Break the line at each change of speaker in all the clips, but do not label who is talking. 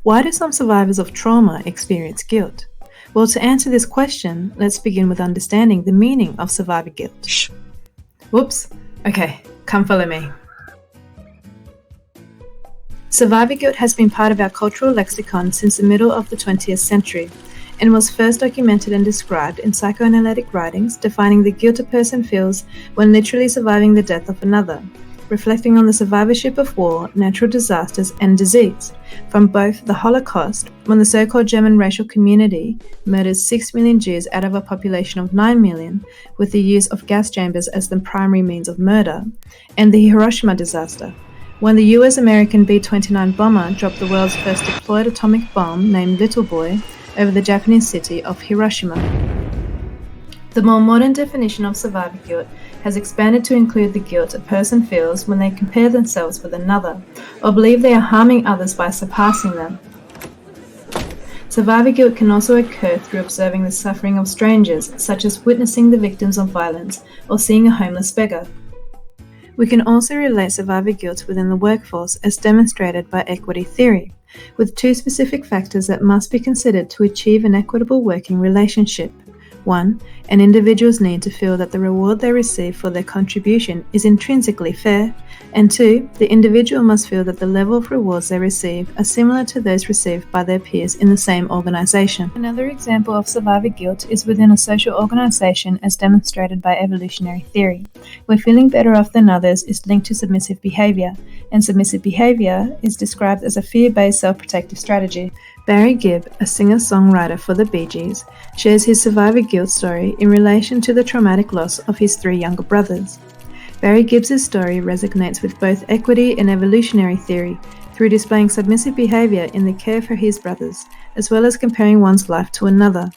Why do some survivors of trauma experience guilt? Well, to answer this question, let's begin with understanding the meaning of survivor guilt. Shh. Whoops. Okay, come follow me. Survivor guilt has been part of our cultural lexicon since the middle of the 20th century and was first documented and described in psychoanalytic writings defining the guilt a person feels when literally surviving the death of another, reflecting on the survivorship of war, natural disasters, and disease, from both the Holocaust, when the so-called German racial community murdered 6 million Jews out of a population of 9 million, with the use of gas chambers as the primary means of murder, and the Hiroshima disaster, when the US-American B-29 bomber dropped the world's first deployed atomic bomb named Little Boy over the Japanese city of Hiroshima. The more modern definition of survivor guilt has expanded to include the guilt a person feels when they compare themselves with another, or believe they are harming others by surpassing them. Survivor guilt can also occur through observing the suffering of strangers, such as witnessing the victims of violence or seeing a homeless beggar. We can also relate survivor guilt within the workforce as demonstrated by equity theory, with two specific factors that must be considered to achieve an equitable working relationship. 1. An individual's need to feel that the reward they receive for their contribution is intrinsically fair, and 2. The individual must feel that the level of rewards they receive are similar to those received by their peers in the same organization. Another example of survivor guilt is within a social organization as demonstrated by evolutionary theory, where feeling better off than others is linked to submissive behavior, and submissive behavior is described as a fear-based self-protective strategy. Barry Gibb, a singer-songwriter for the Bee Gees, shares his survivor guilt story in relation to the traumatic loss of his 3 younger brothers. Barry Gibbs' story resonates with both equity and evolutionary theory through displaying submissive behavior in the care for his brothers, as well as comparing one's life to another,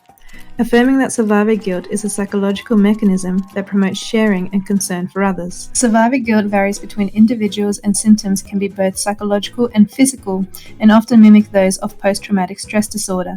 affirming that survivor guilt is a psychological mechanism that promotes sharing and concern for others. Survivor guilt varies between individuals and symptoms can be both psychological and physical, and often mimic those of post-traumatic stress disorder.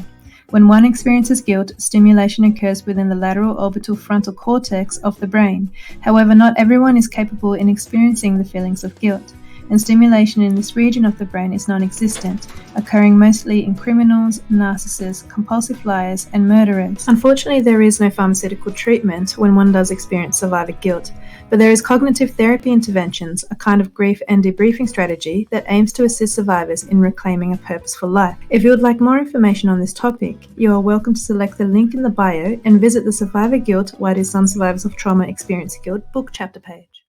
When one experiences guilt, stimulation occurs within the lateral orbital frontal cortex of the brain. However, not everyone is capable in experiencing the feelings of guilt, and stimulation in this region of the brain is non-existent, occurring mostly in criminals, narcissists, compulsive liars, and murderers. Unfortunately, there is no pharmaceutical treatment when one does experience survivor guilt, but there is cognitive therapy interventions, a kind of grief and debriefing strategy that aims to assist survivors in reclaiming a purposeful life. If you would like more information on this topic, you are welcome to select the link in the bio and visit the Survivor Guilt: Why Do Some Survivors of Trauma Experience Guilt book chapter page.